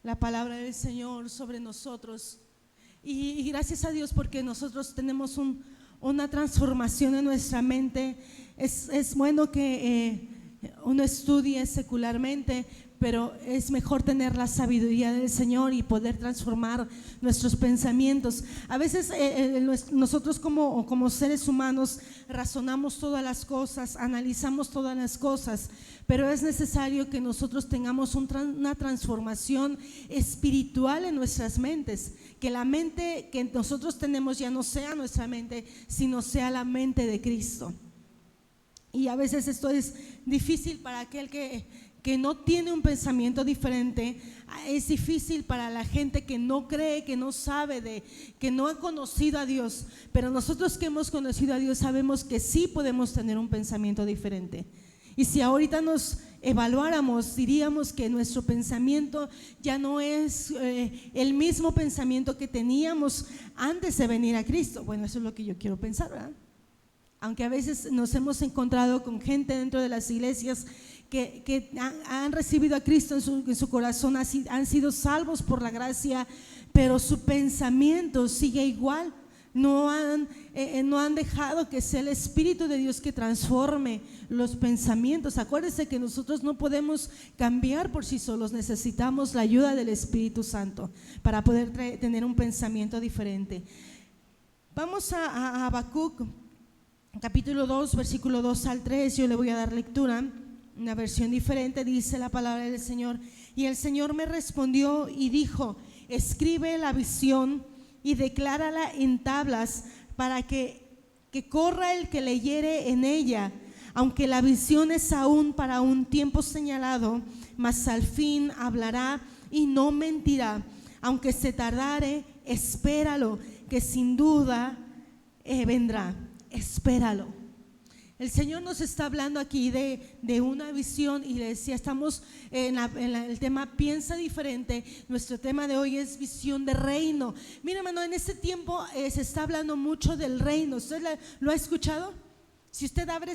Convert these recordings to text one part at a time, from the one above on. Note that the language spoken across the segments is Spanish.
la palabra del Señor sobre nosotros. Y gracias a Dios porque nosotros tenemos una transformación en nuestra mente. Es bueno que uno estudie secularmente, pero es mejor tener la sabiduría del Señor y poder transformar nuestros pensamientos. A veces nosotros como seres humanos razonamos todas las cosas, analizamos todas las cosas, pero es necesario que nosotros tengamos una transformación espiritual en nuestras mentes, que la mente que nosotros tenemos ya no sea nuestra mente, sino sea la mente de Cristo. Y a veces esto es difícil para aquel que no tiene un pensamiento diferente. Es difícil para la gente que no cree, que no sabe, que no ha conocido a Dios. Pero nosotros que hemos conocido a Dios sabemos que sí podemos tener un pensamiento diferente. Y si ahorita nos evaluáramos, diríamos que nuestro pensamiento ya no es el mismo pensamiento que teníamos antes de venir a Cristo. Bueno, eso es lo que yo quiero pensar, ¿verdad? Aunque a veces nos hemos encontrado con gente dentro de las iglesias que han recibido a Cristo en su corazón, han sido salvos por la gracia, pero su pensamiento sigue igual. No han dejado que sea el Espíritu de Dios que transforme los pensamientos. Acuérdense que nosotros no podemos cambiar por sí solos, necesitamos la ayuda del Espíritu Santo para poder tener un pensamiento diferente. Vamos a Habacuc, capítulo 2, versículo 2 al 3. Yo le voy a dar lectura, una versión diferente. Dice la palabra del Señor: y el Señor me respondió y dijo: escribe la visión y declárala en tablas, para que corra el que leyere en ella, aunque la visión es aún para un tiempo señalado, mas al fin hablará y no mentirá. Aunque se tardare, espéralo, que sin duda vendrá. Espéralo. El Señor nos está hablando aquí de una visión, y le decía, estamos en el tema piensa diferente. Nuestro tema de hoy es visión de reino. Mira, hermano, en este tiempo se está hablando mucho del reino. ¿Usted lo ha escuchado? Si usted abre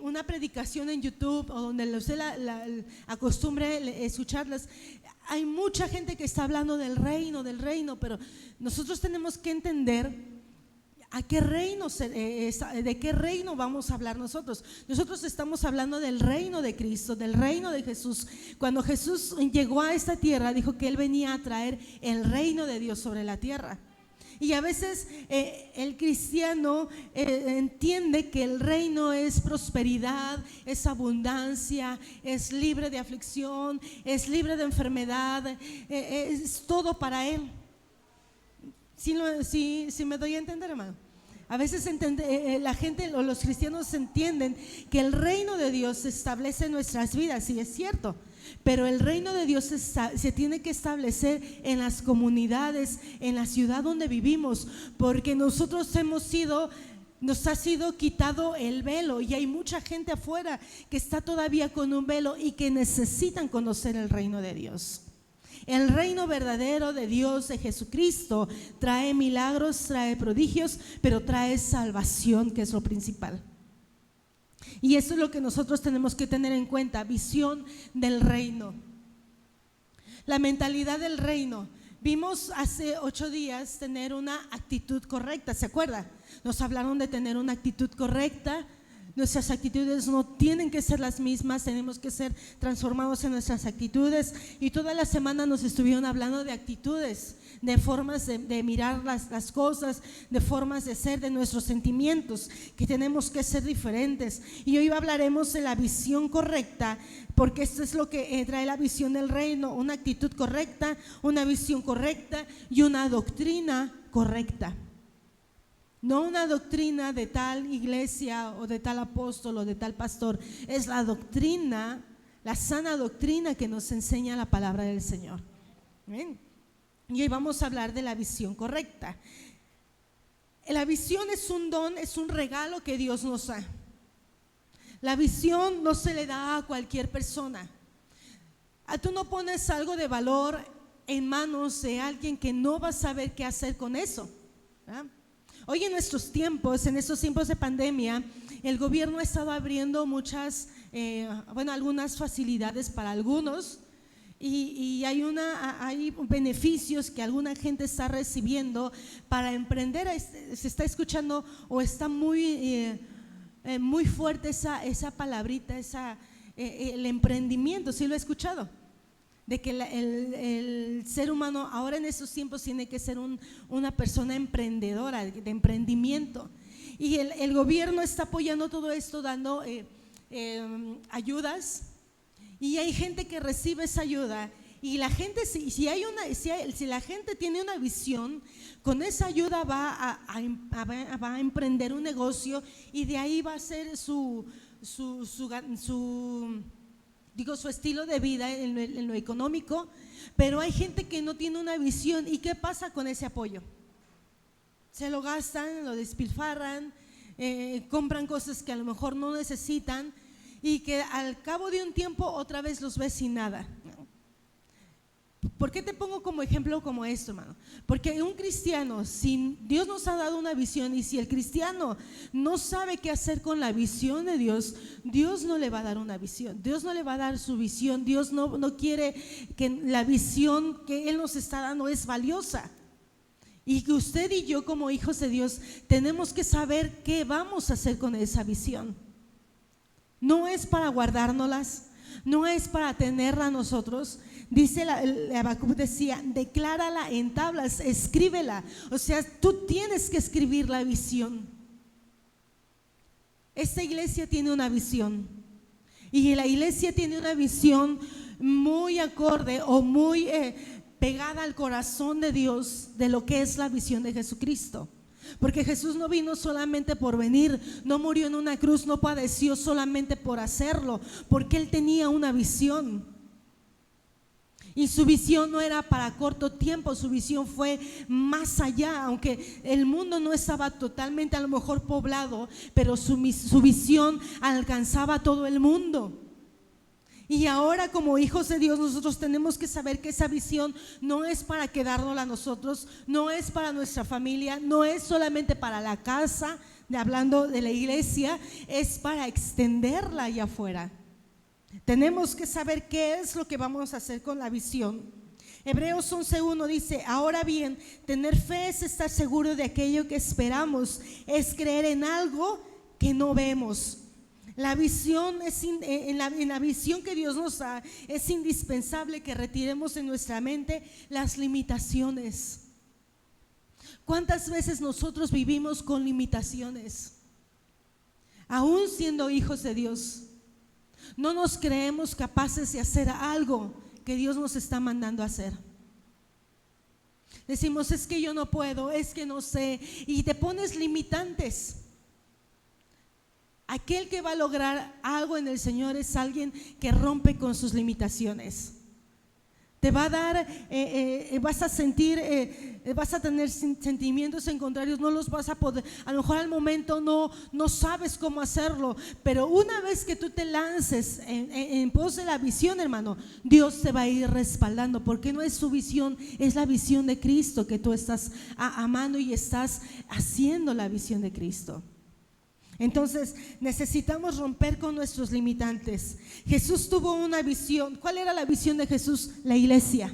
una predicación en YouTube o donde usted acostumbre escucharlas, hay mucha gente que está hablando del reino, pero nosotros tenemos que entender ¿a qué reino de qué reino vamos a hablar nosotros? Nosotros estamos hablando del reino de Cristo, del reino de Jesús. Cuando Jesús llegó a esta tierra, dijo que Él venía a traer el reino de Dios sobre la tierra. Y a veces el cristiano entiende que el reino es prosperidad, es abundancia, es libre de aflicción, es libre de enfermedad, es todo para Él. Si me doy a entender, hermano. A veces la gente o los cristianos entienden que el reino de Dios se establece en nuestras vidas, sí es cierto, pero el reino de Dios se tiene que establecer en las comunidades, en la ciudad donde vivimos, porque nosotros nos ha sido quitado el velo, y hay mucha gente afuera que está todavía con un velo y que necesitan conocer el reino de Dios. El reino verdadero de Dios, de Jesucristo, trae milagros, trae prodigios, pero trae salvación, que es lo principal. Y eso es lo que nosotros tenemos que tener en cuenta: visión del reino. La mentalidad del reino. Vimos hace 8 días tener una actitud correcta, ¿se acuerda? Nos hablaron de tener una actitud correcta. Nuestras actitudes no tienen que ser las mismas, tenemos que ser transformados en nuestras actitudes. Y toda la semana nos estuvieron hablando de actitudes, de formas de mirar las cosas, de formas de ser, de nuestros sentimientos, que tenemos que ser diferentes. Y hoy hablaremos de la visión correcta, porque esto es lo que trae la visión del reino: una actitud correcta, una visión correcta y una doctrina correcta. No una doctrina de tal iglesia o de tal apóstol o de tal pastor. Es la doctrina, la sana doctrina que nos enseña la palabra del Señor. ¿Bien? Y hoy vamos a hablar de la visión correcta. La visión es un don, es un regalo que Dios nos da. La visión no se le da a cualquier persona. Tú no pones algo de valor en manos de alguien que no va a saber qué hacer con eso, ¿verdad? Hoy en estos tiempos, en estos tiempos de pandemia, el gobierno ha estado abriendo algunas facilidades para algunos, y hay beneficios que alguna gente está recibiendo para emprender. Se está escuchando o está muy fuerte esa palabrita, el emprendimiento. ¿Sí lo he escuchado? De que el ser humano ahora en estos tiempos tiene que ser una persona emprendedora, de emprendimiento. Y el gobierno está apoyando todo esto, dando ayudas, y hay gente que recibe esa ayuda. Y la gente, si la gente tiene una visión, con esa ayuda va a emprender un negocio, y de ahí va a ser su estilo de vida en lo económico. Pero hay gente que no tiene una visión. ¿Y qué pasa con ese apoyo? Se lo gastan, lo despilfarran, compran cosas que a lo mejor no necesitan, y que al cabo de un tiempo otra vez los ves sin nada. ¿Por qué te pongo como ejemplo como esto, hermano? Porque un cristiano, si Dios nos ha dado una visión, y si el cristiano no sabe qué hacer con la visión de Dios, Dios no le va a dar una visión, Dios no le va a dar su visión. Dios no quiere que la visión que Él nos está dando es valiosa. Y que usted y yo, como hijos de Dios, tenemos que saber qué vamos a hacer con esa visión. No es para guardárnoslas, no es para tenerla nosotros. Dice Habacuc, decía, declárala en tablas, escríbela. O sea, tú tienes que escribir la visión. Esta iglesia tiene una visión, y la iglesia tiene una visión muy acorde o muy pegada al corazón de Dios, de lo que es la visión de Jesucristo. Porque Jesús no vino solamente por venir, no murió en una cruz, no padeció solamente por hacerlo, porque Él tenía una visión. Y su visión no era para corto tiempo, su visión fue más allá. Aunque el mundo no estaba totalmente a lo mejor poblado, pero su visión alcanzaba a todo el mundo. Y ahora, como hijos de Dios, nosotros tenemos que saber que esa visión no es para quedárnosla a nosotros, no es para nuestra familia, no es solamente para la casa, hablando de la iglesia, es para extenderla allá afuera. Tenemos que saber qué es lo que vamos a hacer con la visión. Hebreos 11:1 dice: ahora bien, tener fe es estar seguro de aquello que esperamos, es creer en algo que no vemos. La visión en la visión que Dios nos da, es indispensable que retiremos en nuestra mente las limitaciones. ¿Cuántas veces nosotros vivimos con limitaciones? Aún siendo hijos de Dios, no nos creemos capaces de hacer algo que Dios nos está mandando a hacer. Decimos: es que yo no puedo, es que no sé, y te pones limitantes. Aquel que va a lograr algo en el Señor es alguien que rompe con sus limitaciones. Te va a dar, vas a sentir, vas a tener sentimientos encontrados, no los vas a poder, a lo mejor al momento no sabes cómo hacerlo, pero una vez que tú te lances en pos de la visión, hermano, Dios te va a ir respaldando, porque no es su visión, es la visión de Cristo que tú estás amando y estás haciendo la visión de Cristo. Entonces necesitamos romper con nuestros limitantes. Jesús tuvo una visión. ¿Cuál era la visión de Jesús? La iglesia.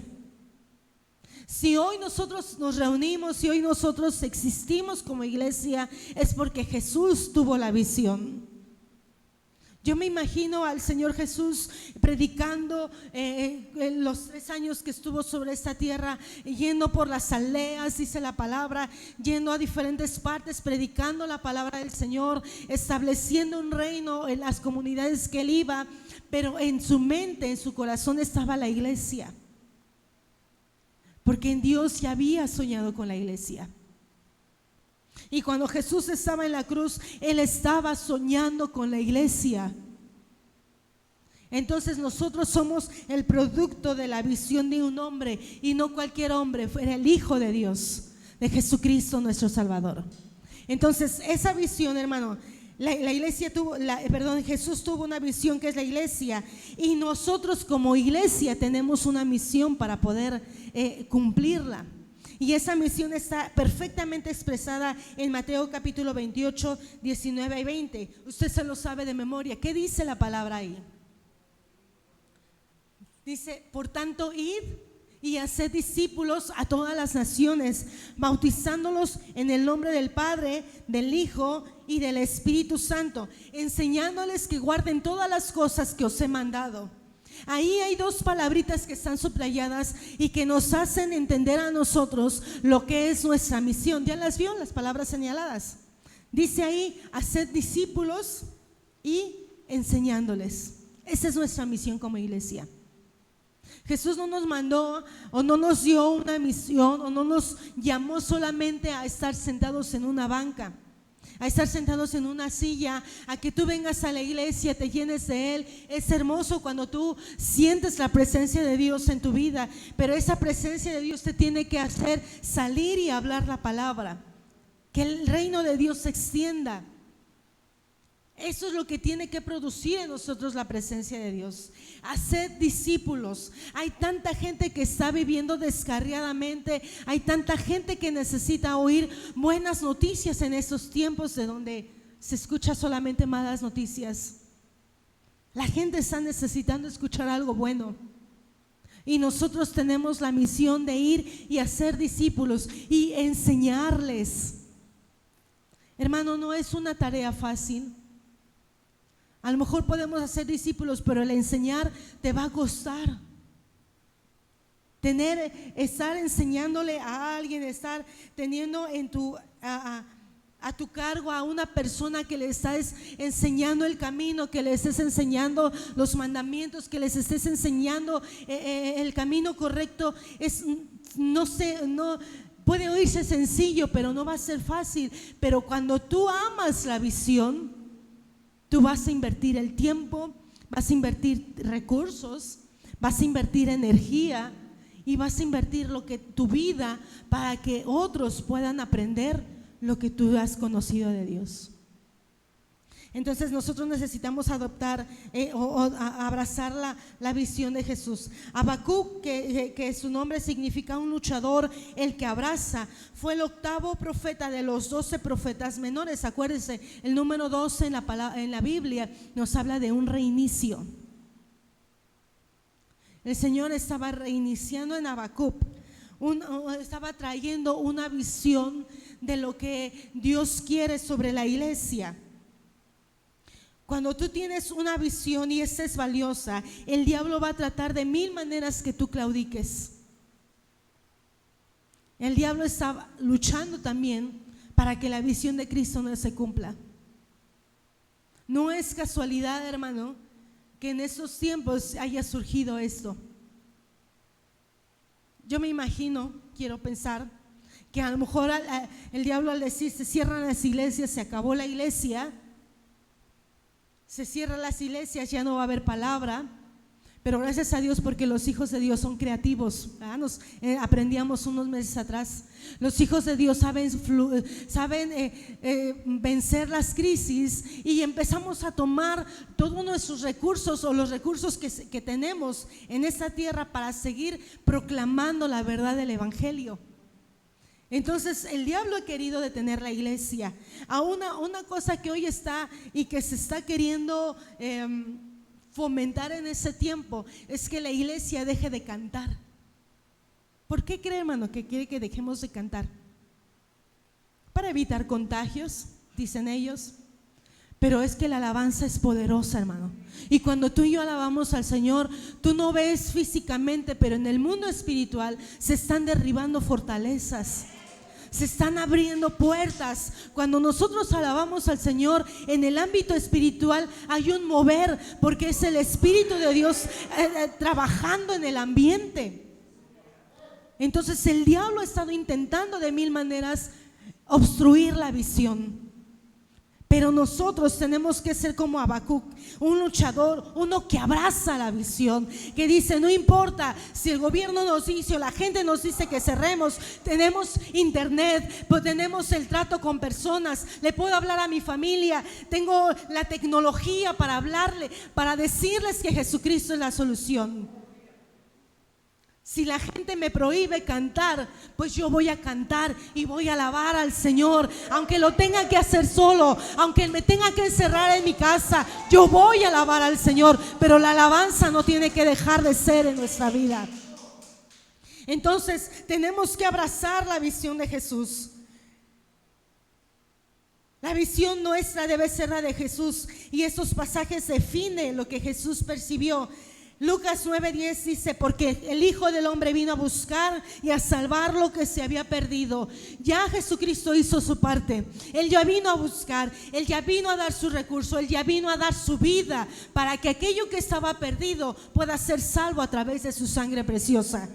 Si hoy nosotros nos reunimos, si hoy nosotros existimos como iglesia, es porque Jesús tuvo la visión. Yo me imagino al Señor Jesús predicando en los 3 años que estuvo sobre esta tierra, yendo por las aldeas, dice la palabra, yendo a diferentes partes, predicando la palabra del Señor, estableciendo un reino en las comunidades que él iba, pero en su mente, en su corazón estaba la iglesia, porque en Dios ya había soñado con la iglesia. Y cuando Jesús estaba en la cruz, Él estaba soñando con la iglesia. Entonces nosotros somos el producto de la visión de un hombre, y no cualquier hombre, fue el Hijo de Dios, de Jesucristo nuestro Salvador. Entonces esa visión, hermano, Jesús tuvo una visión que es la iglesia, y nosotros como iglesia tenemos una misión para poder cumplirla. Y esa misión está perfectamente expresada en Mateo capítulo 28, 19 y 20. Usted se lo sabe de memoria. ¿Qué dice la palabra ahí? Dice, por tanto, id y haced discípulos a todas las naciones, bautizándolos en el nombre del Padre, del Hijo y del Espíritu Santo, enseñándoles que guarden todas las cosas que os he mandado. Ahí hay dos palabritas que están subrayadas y que nos hacen entender a nosotros lo que es nuestra misión. ¿Ya las vio las palabras señaladas? Dice ahí, haced discípulos y enseñándoles. Esa es nuestra misión como iglesia. Jesús no nos mandó o no nos dio una misión o no nos llamó solamente a estar sentados en una banca, a estar sentados en una silla, a que tú vengas a la iglesia, te llenes de Él. Es hermoso cuando tú sientes la presencia de Dios en tu vida, pero esa presencia de Dios te tiene que hacer salir y hablar la palabra, que el reino de Dios se extienda. Eso es lo que tiene que producir en nosotros la presencia de Dios. Haced discípulos. Hay tanta gente que está viviendo descarriadamente. Hay tanta gente que necesita oír buenas noticias en estos tiempos de donde se escucha solamente malas noticias. La gente está necesitando escuchar algo bueno. Y nosotros tenemos la misión de ir y hacer discípulos y enseñarles. Hermano, no es una tarea fácil. A lo mejor podemos hacer discípulos, pero el enseñar te va a costar. Estar enseñándole a alguien, estar teniendo a tu cargo a una persona que le estás enseñando el camino, que le estés enseñando los mandamientos, que les estés enseñando el camino correcto. No puede oírse sencillo, pero no va a ser fácil. Pero cuando tú amas la visión, tú vas a invertir el tiempo, vas a invertir recursos, vas a invertir energía y vas a invertir tu vida para que otros puedan aprender lo que tú has conocido de Dios. Entonces nosotros necesitamos adoptar o abrazar la visión de Jesús. Habacuc, que su nombre significa un luchador, el que abraza, fue el octavo profeta de los 12 profetas menores. Acuérdense, el número 12 en la Biblia nos habla de un reinicio. El Señor estaba reiniciando en Habacuc, estaba trayendo una visión de lo que Dios quiere sobre la iglesia. Cuando tú tienes una visión y esa es valiosa, el diablo va a tratar de 1000 maneras que tú claudiques. El diablo está luchando también para que la visión de Cristo no se cumpla. No es casualidad, hermano, que en esos tiempos haya surgido esto. Yo me imagino, quiero pensar, que a lo mejor el diablo, al decir se cierran las iglesias, se acabó la iglesia, se cierran las iglesias, ya no va a haber palabra. Pero gracias a Dios, porque los hijos de Dios son creativos. Aprendíamos unos meses atrás. Los hijos de Dios saben vencer las crisis, y empezamos a tomar todos nuestros recursos o los recursos que tenemos en esta tierra para seguir proclamando la verdad del evangelio. Entonces el diablo ha querido detener la iglesia a una cosa que hoy está y que se está queriendo fomentar en ese tiempo, es que la iglesia deje de cantar. ¿Por qué cree, hermano, que quiere que dejemos de cantar? Para evitar contagios, dicen ellos. Pero es que la alabanza es poderosa, hermano. Y cuando tú y yo alabamos al Señor, tú no ves físicamente, pero en el mundo espiritual se están derribando fortalezas, se están abriendo puertas. Cuando nosotros alabamos al Señor en el ámbito espiritual, hay un mover, porque es el Espíritu de Dios trabajando en el ambiente. Entonces el diablo ha estado intentando de 1000 maneras obstruir la visión. Pero nosotros tenemos que ser como Habacuc, un luchador, uno que abraza la visión, que dice: no importa si el gobierno nos dice o la gente nos dice que cerremos, tenemos internet, pues tenemos el trato con personas, le puedo hablar a mi familia, tengo la tecnología para hablarle, para decirles que Jesucristo es la solución. Si la gente me prohíbe cantar, pues yo voy a cantar y voy a alabar al Señor. Aunque lo tenga que hacer solo, aunque me tenga que encerrar en mi casa, yo voy a alabar al Señor. Pero la alabanza no tiene que dejar de ser en nuestra vida. Entonces tenemos que abrazar la visión de Jesús. La visión nuestra debe ser la de Jesús. Y estos pasajes definen lo que Jesús percibió. Lucas 9:10 dice: porque el Hijo del Hombre vino a buscar y a salvar lo que se había perdido. Ya Jesucristo hizo su parte. Él ya vino a buscar, Él ya vino a dar su recurso, Él ya vino a dar su vida para que aquello que estaba perdido pueda ser salvo a través de su sangre preciosa.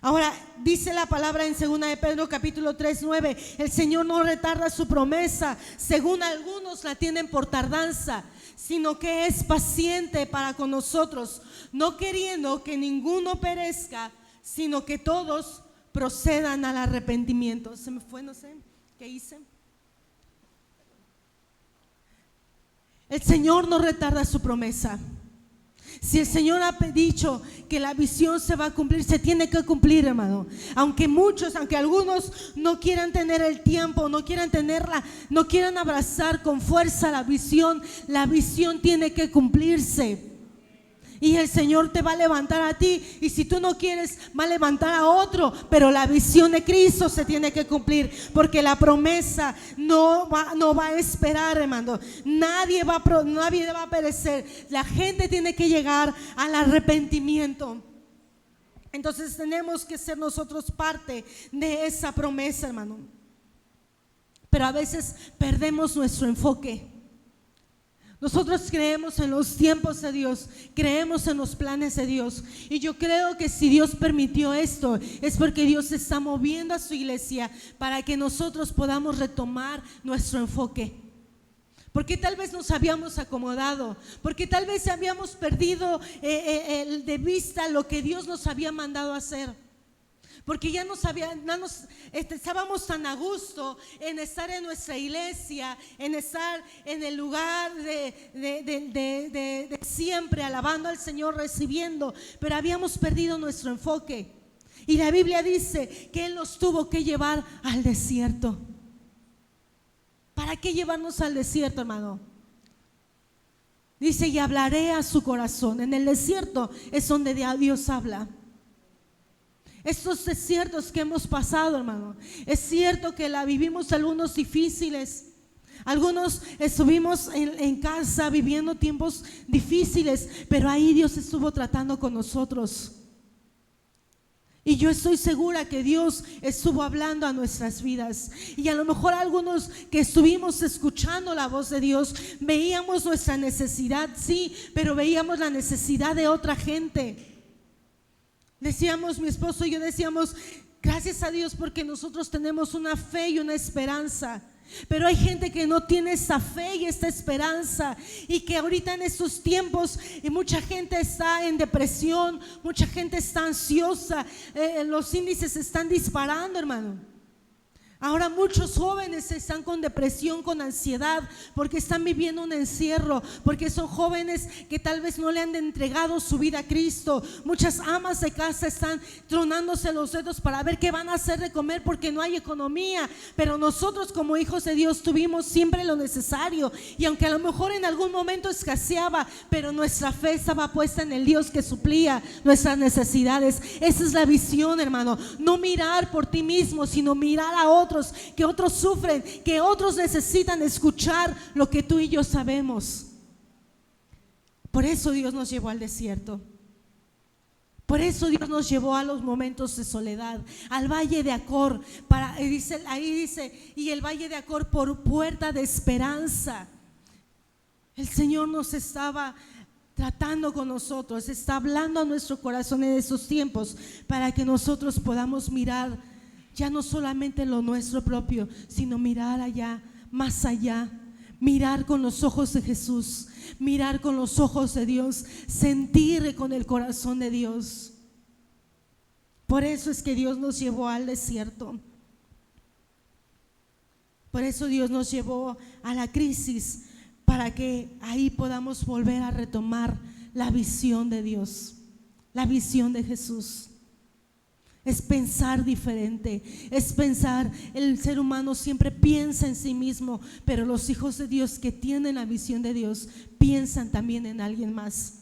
Ahora dice la palabra en 2 de Pedro capítulo 3:9: el Señor no retarda su promesa, según algunos la tienen por tardanza, sino que es paciente para con nosotros, no queriendo que ninguno perezca, sino que todos procedan al arrepentimiento. Se me fue, no sé qué hice. El Señor no retarda su promesa. Si el Señor ha dicho que la visión se va a cumplir, se tiene que cumplir, hermano. Aunque algunos no quieran tener el tiempo, no quieran tenerla, no quieran abrazar con fuerza la visión tiene que cumplirse. Y el Señor te va a levantar a ti, y si tú no quieres, va a levantar a otro. Pero la visión de Cristo se tiene que cumplir, porque la promesa no va a esperar, hermano. Nadie va a perecer. La gente tiene que llegar al arrepentimiento. Entonces tenemos que ser nosotros parte de esa promesa, hermano. Pero a veces perdemos nuestro enfoque. Nosotros creemos en los tiempos de Dios, creemos en los planes de Dios. Y yo creo que si Dios permitió esto, es porque Dios está moviendo a su iglesia para que nosotros podamos retomar nuestro enfoque. Porque tal vez nos habíamos acomodado, porque tal vez habíamos perdido de vista lo que Dios nos había mandado hacer. Porque ya estábamos tan a gusto en estar en nuestra iglesia, en estar en el lugar de siempre, alabando al Señor, recibiendo, pero habíamos perdido nuestro enfoque. Y la Biblia dice que Él nos tuvo que llevar al desierto. ¿Para qué llevarnos al desierto, hermano? Dice: y hablaré a su corazón. En el desierto es donde Dios habla. Estos desiertos que hemos pasado, hermano, es cierto que la vivimos algunos difíciles. Algunos estuvimos en casa viviendo tiempos difíciles, pero ahí Dios estuvo tratando con nosotros. Y yo estoy segura que Dios estuvo hablando a nuestras vidas. Y a lo mejor algunos que estuvimos escuchando la voz de Dios, veíamos nuestra necesidad, sí, pero veíamos la necesidad de otra gente. Decíamos, mi esposo y yo decíamos: gracias a Dios porque nosotros tenemos una fe y una esperanza. Pero hay gente que no tiene esa fe y esta esperanza, y que ahorita en estos tiempos mucha gente está en depresión, mucha gente está ansiosa, los índices se están disparando, hermano. Ahora muchos jóvenes están con depresión, con ansiedad, porque están viviendo un encierro, porque son jóvenes que tal vez no le han entregado su vida a Cristo. Muchas amas de casa están tronándose los dedos para ver qué van a hacer de comer, porque no hay economía. Pero nosotros como hijos de Dios tuvimos siempre lo necesario, y aunque a lo mejor en algún momento escaseaba, pero nuestra fe estaba puesta en el Dios que suplía nuestras necesidades. Esa es la visión, hermano. No mirar por ti mismo, sino mirar a otros, que otros sufren, que otros necesitan escuchar lo que tú y yo sabemos. Por eso Dios nos llevó al desierto. Por eso Dios nos llevó a los momentos de soledad, al valle de Acor. Ahí dice, y el valle de Acor por puerta de esperanza. El Señor nos estaba tratando con nosotros, está hablando a nuestro corazón en estos tiempos, para que nosotros podamos mirar ya no solamente lo nuestro propio, sino mirar allá, más allá, mirar con los ojos de Jesús, mirar con los ojos de Dios, sentir con el corazón de Dios. Por eso es que Dios nos llevó al desierto. Por eso Dios nos llevó a la crisis, para que ahí podamos volver a retomar la visión de Dios, la visión de Jesús. es pensar diferente, es pensar, el ser humano siempre piensa en sí mismo, pero los hijos de Dios que tienen la visión de Dios piensan también en alguien más.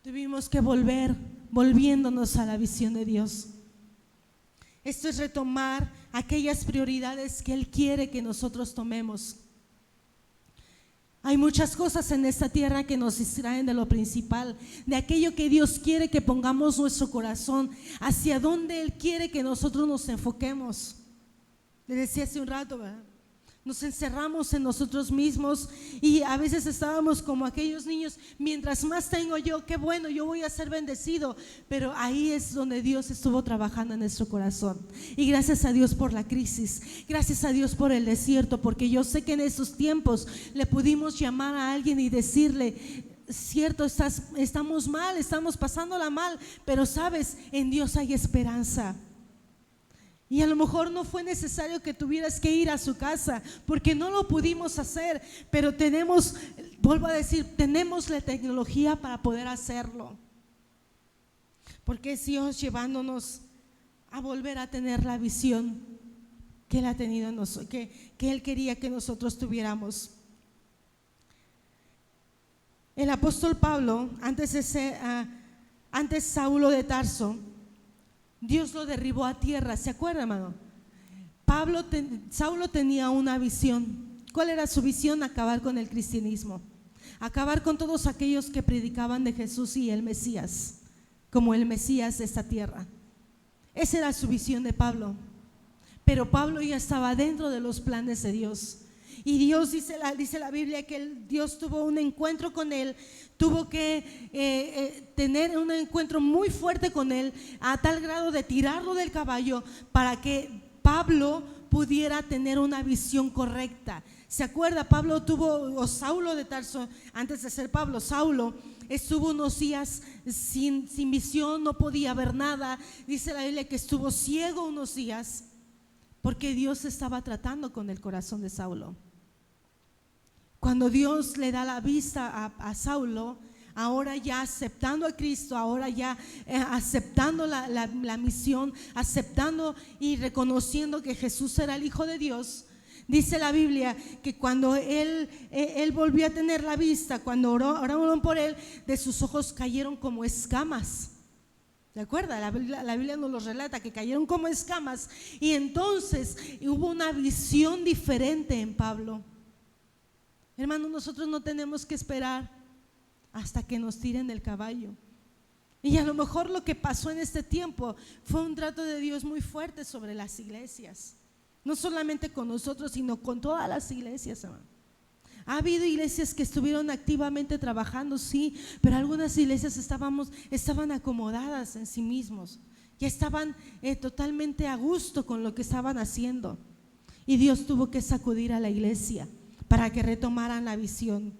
Tuvimos que volviéndonos a la visión de Dios. Esto es retomar aquellas prioridades que Él quiere que nosotros tomemos. Hay muchas cosas en esta tierra que nos distraen de lo principal, de aquello que Dios quiere que pongamos nuestro corazón, hacia donde Él quiere que nosotros nos enfoquemos. Le decía hace un rato, ¿verdad? Nos encerramos en nosotros mismos y a veces estábamos como aquellos niños, mientras más tengo yo, qué bueno, yo voy a ser bendecido, pero ahí es donde Dios estuvo trabajando en nuestro corazón. Y gracias a Dios por la crisis, gracias a Dios por el desierto, porque yo sé que en esos tiempos le pudimos llamar a alguien y decirle: cierto, estamos mal, estamos pasándola mal, pero sabes, en Dios hay esperanza. Y a lo mejor no fue necesario que tuvieras que ir a su casa, porque no lo pudimos hacer, pero tenemos, vuelvo a decir, tenemos la tecnología para poder hacerlo. Porque es Dios llevándonos a volver a tener la visión que Él ha tenido en nosotros, que Él quería que nosotros tuviéramos. El apóstol Pablo, antes Saulo de Tarso, Dios lo derribó a tierra, ¿se acuerda, hermano? Saulo tenía una visión. ¿Cuál era su visión? Acabar con el cristianismo, acabar con todos aquellos que predicaban de Jesús y el Mesías, como el Mesías de esta tierra. Esa era su visión de Pablo. Pero Pablo ya estaba dentro de los planes de Dios. Y Dios dice la Biblia que Dios tuvo un encuentro con él, tuvo que tener un encuentro muy fuerte con él, a tal grado de tirarlo del caballo para que Pablo pudiera tener una visión correcta. ¿Se acuerda? Saulo de Tarso, antes de ser Pablo, Saulo estuvo unos días sin visión, no podía ver nada. Dice la Biblia que estuvo ciego unos días, porque Dios estaba tratando con el corazón de Saulo. Cuando Dios le da la vista a Saulo, ahora ya aceptando a Cristo, ahora ya aceptando la misión, aceptando y reconociendo que Jesús era el Hijo de Dios, dice la Biblia que cuando él volvió a tener la vista, cuando oraron por él, de sus ojos cayeron como escamas. ¿De acuerdo? La Biblia nos lo relata, que cayeron como escamas. Y entonces hubo una visión diferente en Pablo. Hermano, nosotros no tenemos que esperar hasta que nos tiren del caballo. Y a lo mejor lo que pasó en este tiempo fue un trato de Dios muy fuerte sobre las iglesias. No solamente con nosotros, sino con todas las iglesias, hermano. Ha habido iglesias que estuvieron activamente trabajando, sí, pero algunas iglesias estaban acomodadas en sí mismos, ya estaban totalmente a gusto con lo que estaban haciendo, y Dios tuvo que sacudir a la iglesia para que retomaran la visión.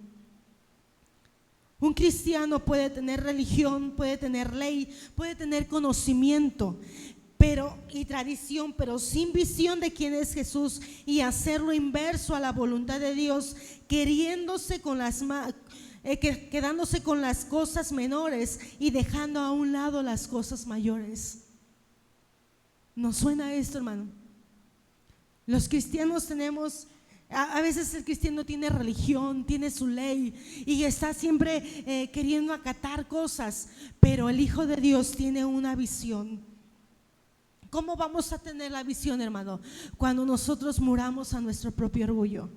Un cristiano puede tener religión, puede tener ley, puede tener conocimiento y tradición, pero sin visión de quién es Jesús, y hacerlo inverso a la voluntad de Dios, quedándose con las cosas menores y dejando a un lado las cosas mayores. ¿Nos suena esto, hermano? Los cristianos tenemos, a veces el cristiano tiene religión, tiene su ley y está siempre queriendo acatar cosas, pero el Hijo de Dios tiene una visión. ¿Cómo vamos a tener la visión, hermano? Cuando nosotros muramos a nuestro propio orgullo.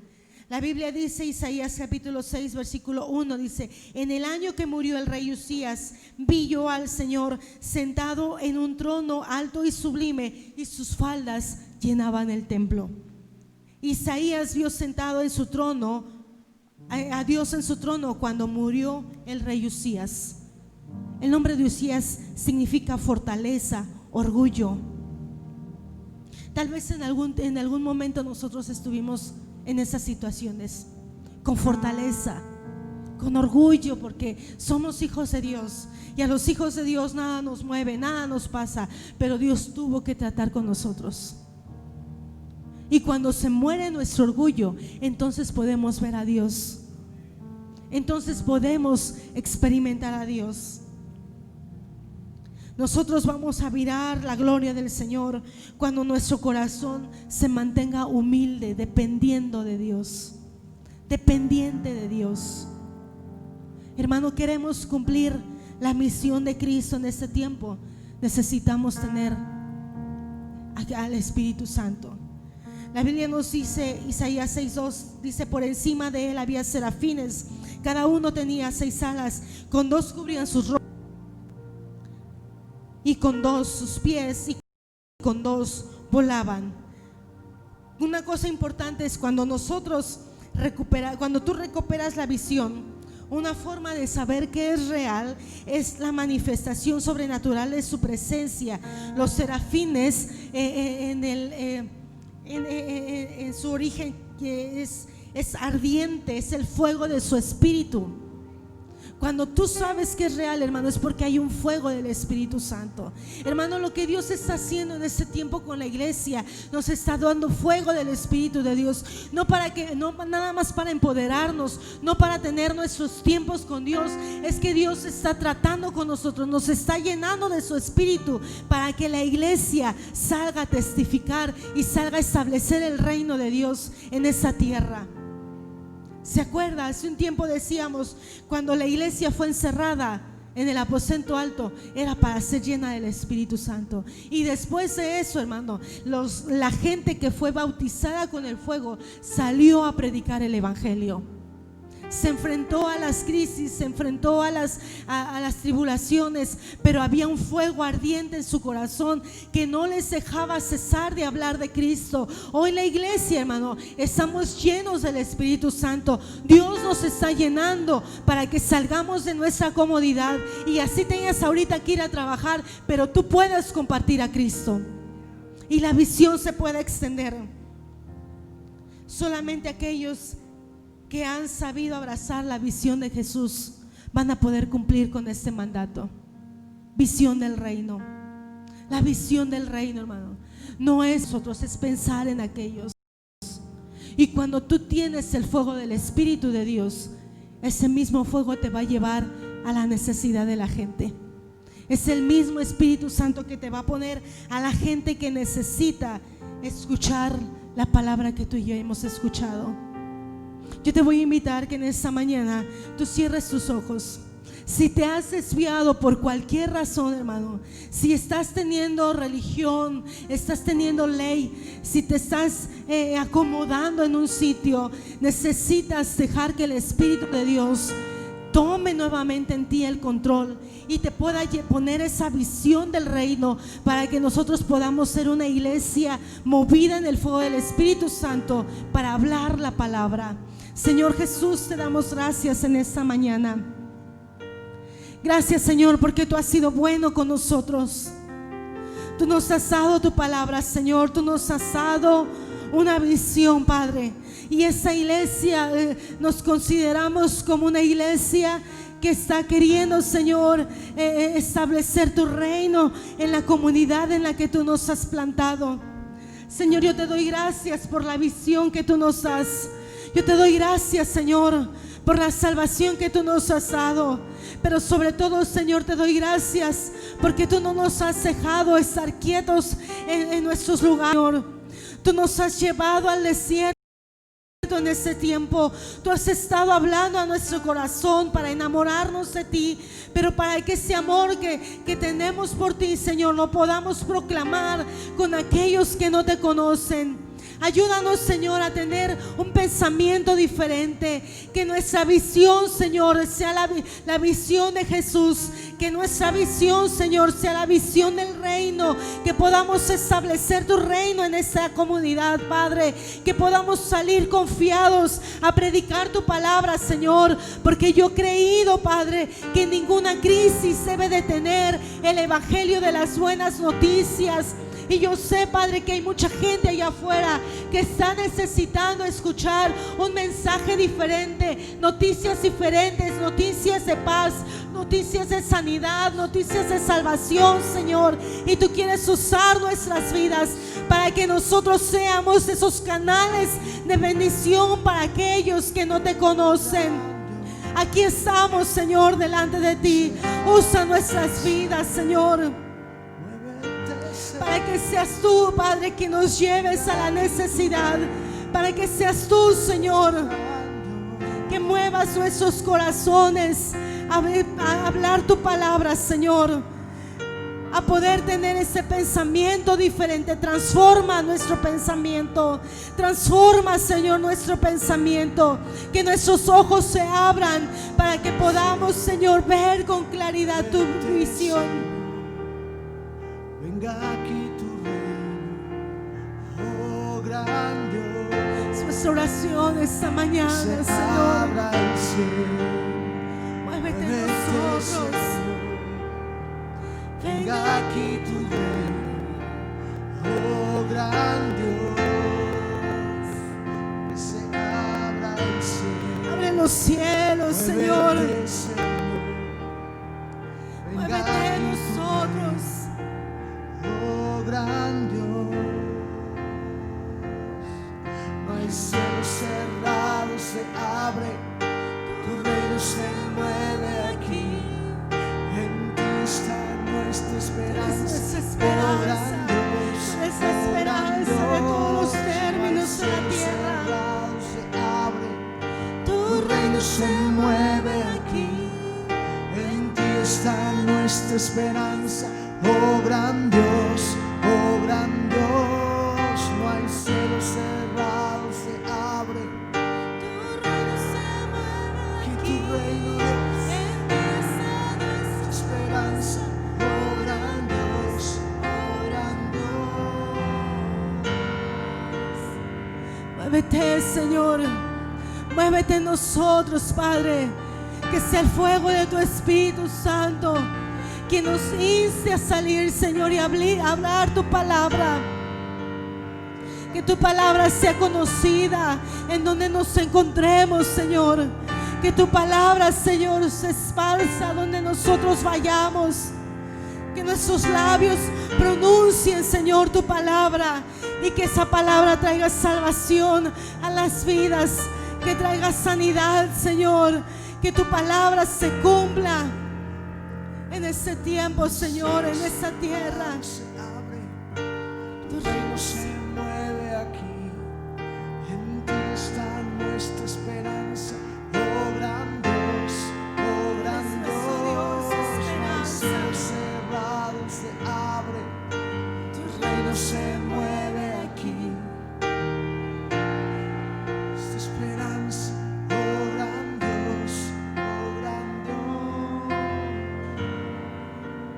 La Biblia dice, Isaías capítulo 6 versículo 1, dice: en el año que murió el rey Usías, vi yo al Señor sentado en un trono alto y sublime, y sus faldas llenaban el templo. Isaías vio sentado en su trono a Dios en su trono cuando murió el rey Usías. El nombre de Usías significa fortaleza, orgullo. Tal vez en algún momento nosotros estuvimos en esas situaciones, con fortaleza, con orgullo, porque somos hijos de Dios, y a los hijos de Dios nada nos mueve, nada nos pasa, pero Dios tuvo que tratar con nosotros. Y cuando se muere nuestro orgullo, entonces podemos ver a Dios, entonces podemos experimentar a Dios. Nosotros vamos a mirar la gloria del Señor cuando nuestro corazón se mantenga humilde, dependiendo de Dios, dependiente de Dios. Hermano, queremos cumplir la misión de Cristo en este tiempo. Necesitamos tener al Espíritu Santo. La Biblia nos dice, Isaías 6:2 dice: por encima de él había serafines, cada uno tenía 6 alas, con 2 cubrían sus rostros y con 2 sus pies, y con 2 volaban. Una cosa importante es cuando cuando tú recuperas la visión, una forma de saber que es real es la manifestación sobrenatural de su presencia. Los serafines en su origen, que es ardiente, es el fuego de su espíritu. Cuando tú sabes que es real, hermano, es porque hay un fuego del Espíritu Santo. Hermano, lo que Dios está haciendo en este tiempo con la iglesia, nos está dando fuego del Espíritu de Dios. No nada más para empoderarnos, no para tener nuestros tiempos con Dios. Es que Dios está tratando con nosotros, nos está llenando de su Espíritu para que la iglesia salga a testificar y salga a establecer el reino de Dios en esa tierra. ¿Se acuerda? Hace un tiempo decíamos, cuando la iglesia fue encerrada en el aposento alto, era para ser llena del Espíritu Santo. Y después de eso, hermano, la gente que fue bautizada con el fuego salió a predicar el evangelio. Se enfrentó a las crisis, se enfrentó a las tribulaciones, pero había un fuego ardiente en su corazón que no les dejaba cesar de hablar de Cristo. Hoy la iglesia, hermano, estamos llenos del Espíritu Santo. Dios nos está llenando para que salgamos de nuestra comodidad y así tengas ahorita que ir a trabajar, pero tú puedas compartir a Cristo y la visión se pueda extender. Solamente aquellos que han sabido abrazar la visión de Jesús van a poder cumplir con este mandato. Visión del reino. La visión del reino, hermano, no es nosotros, es pensar en aquellos. Y cuando tú tienes el fuego del Espíritu de Dios, ese mismo fuego te va a llevar a la necesidad de la gente. Es el mismo Espíritu Santo que te va a poner a la gente que necesita escuchar la palabra que tú y yo hemos escuchado. Yo te voy a invitar que en esta mañana tú cierres tus ojos. Si te has desviado por cualquier razón, hermano, si estás teniendo religión, estás teniendo ley, si te estás acomodando en un sitio, necesitas dejar que el Espíritu de Dios tome nuevamente en ti el control y te pueda poner esa visión del reino para que nosotros podamos ser una iglesia movida en el fuego del Espíritu Santo para hablar la palabra. Señor Jesús, te damos gracias en esta mañana. Gracias, Señor, porque tú has sido bueno con nosotros. Tú nos has dado tu palabra, Señor. Tú nos has dado una visión, Padre. Y esa iglesia nos consideramos como una iglesia que está queriendo, Señor, establecer tu reino en la comunidad en la que tú nos has plantado. Señor, yo te doy gracias por la visión que tú nos das. Yo te doy gracias, Señor, por la salvación que tú nos has dado. Pero sobre todo, Señor, te doy gracias porque tú no nos has dejado estar quietos en nuestros lugares, Señor. Tú nos has llevado al desierto en este tiempo. Tú has estado hablando a nuestro corazón para enamorarnos de ti, pero para que ese amor que tenemos por ti, Señor, lo podamos proclamar con aquellos que no te conocen. Ayúdanos, Señor, a tener un pensamiento diferente. Que nuestra visión, Señor, sea la visión de Jesús. Que nuestra visión, Señor, sea la visión del reino. Que podamos establecer tu reino en esta comunidad, Padre. Que podamos salir confiados a predicar tu palabra, Señor. Porque yo he creído, Padre, que ninguna crisis debe detener el evangelio de las buenas noticias. Y yo sé, Padre, que hay mucha gente allá afuera que está necesitando escuchar un mensaje diferente, noticias diferentes, noticias de paz, noticias de sanidad, noticias de salvación, Señor. Y tú quieres usar nuestras vidas para que nosotros seamos esos canales de bendición para aquellos que no te conocen. Aquí estamos, Señor, delante de ti. Usa nuestras vidas, Señor, para que seas tú, Padre, que nos lleves a la necesidad. Para que seas tú, Señor, que muevas nuestros corazones a hablar tu palabra, Señor, a poder tener ese pensamiento diferente. Transforma nuestro pensamiento. Transforma, Señor, nuestro pensamiento. Que nuestros ojos se abran para que podamos, Señor, ver con claridad tu visión. Venga aquí tu reino, oh gran Dios. Es nuestra oración esta mañana, Se Señor. abra el cielo. Muévete en Muévete, nosotros. Señor. Venga aquí tu reino, oh gran Dios. Que se abra el cielo. Abre los cielos, Señor. Muévete, Señor. Venga Muévete en aquí tu nosotros. reino, oh gran Dios. No hay cielo cerrado, se abre, tu reino se mueve aquí. En ti está nuestra esperanza, Nuestra oh gran esperanza, Dios, nuestra oh gran esperanza de todos los Dios. términos de la No hay cielo tierra. cerrado, se abre, Tu reino se mueve aquí. En ti está nuestra esperanza, oh gran Dios, oh gran Dios. No hay cielo cerrado, se abre. Aquí tu reino, Dios, esperanza, oh gran Dios, oh gran Dios. Muévete, Señor. Muévete en nosotros, Padre. Que sea el fuego de tu Espíritu Santo que nos inste a salir, Señor, y hablar tu palabra. Que tu palabra sea conocida en donde nos encontremos, Señor. Que tu palabra, Señor, se esparza donde nosotros vayamos. Que nuestros labios pronuncien, Señor, tu palabra. Y que esa palabra traiga salvación a las vidas. Que traiga sanidad, Señor. Que tu palabra se cumpla en este tiempo, Señor, en esta tierra. Se abre, tu reino se mueve aquí. En ti está nuestra esperanza, oh gran Dios, oh gran Dios. No hay cielo cerrado, se abre, tu reino se mueve aquí. Esta esperanza, oh gran Dios, oh gran Dios.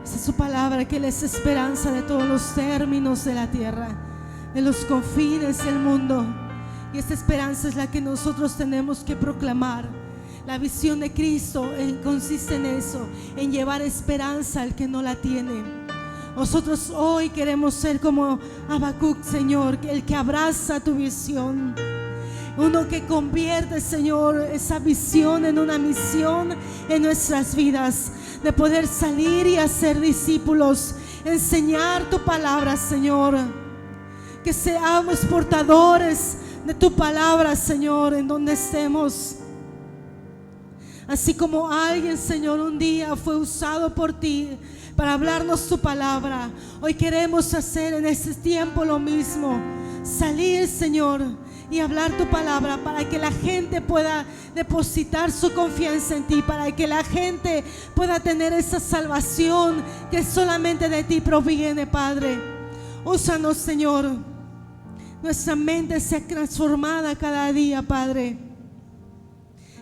Esa es su palabra, que Él es esperanza de todos los términos de la tierra, de los confines del mundo. Y esta esperanza es la que nosotros tenemos que proclamar. La visión de Cristo consiste en eso, en llevar esperanza al que no la tiene. Nosotros hoy queremos ser como Habacuc, Señor, el que abraza tu visión. Uno que convierte, Señor, esa visión en una misión en nuestras vidas, de poder salir y hacer discípulos, enseñar tu palabra, Señor. Que seamos portadores de tu palabra, Señor, en donde estemos. Así como alguien, Señor, un día fue usado por ti para hablarnos tu palabra, hoy queremos hacer en este tiempo lo mismo. Salir, Señor, y hablar tu palabra para que la gente pueda depositar su confianza en ti, para que la gente pueda tener esa salvación que solamente de ti proviene, Padre. Úsanos, Señor. Nuestra mente sea transformada cada día, Padre.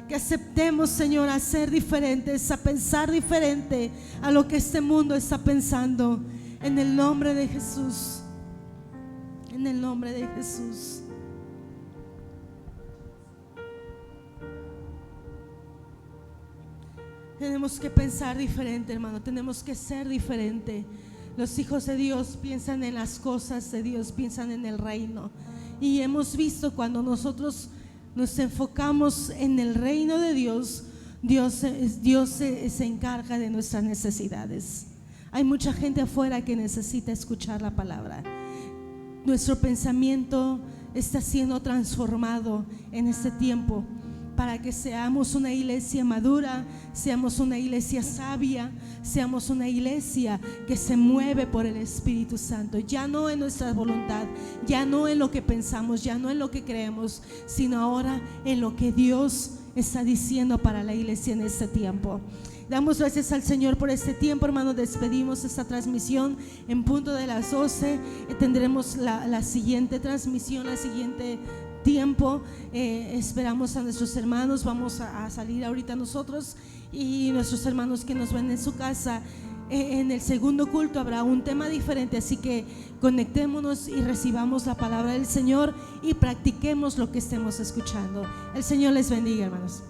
Que aceptemos, Señor, a ser diferentes, a pensar diferente a lo que este mundo está pensando. En el nombre de Jesús. En el nombre de Jesús. Tenemos que pensar diferente, hermano. Tenemos que ser diferente. Los hijos de Dios piensan en las cosas de Dios, piensan en el reino. Y hemos visto cuando nosotros nos enfocamos en el reino de Dios, Dios se encarga de nuestras necesidades. Hay mucha gente afuera que necesita escuchar la palabra. Nuestro pensamiento está siendo transformado en este tiempo. para que seamos una iglesia madura, seamos una iglesia sabia, seamos una iglesia que se mueve por el Espíritu Santo, ya no en nuestra voluntad, ya no en lo que pensamos, ya no en lo que creemos, sino ahora en lo que Dios está diciendo para la iglesia en este tiempo. Damos gracias al Señor por este tiempo, hermanos. Despedimos esta transmisión en punto de las 12. Tendremos la siguiente transmisión, la siguiente tiempo. Esperamos a nuestros hermanos. Vamos a salir ahorita nosotros y nuestros hermanos que nos ven en su casa. En el segundo culto habrá un tema diferente, así que conectémonos y recibamos la palabra del Señor y practiquemos lo que estemos escuchando. El Señor les bendiga, hermanos.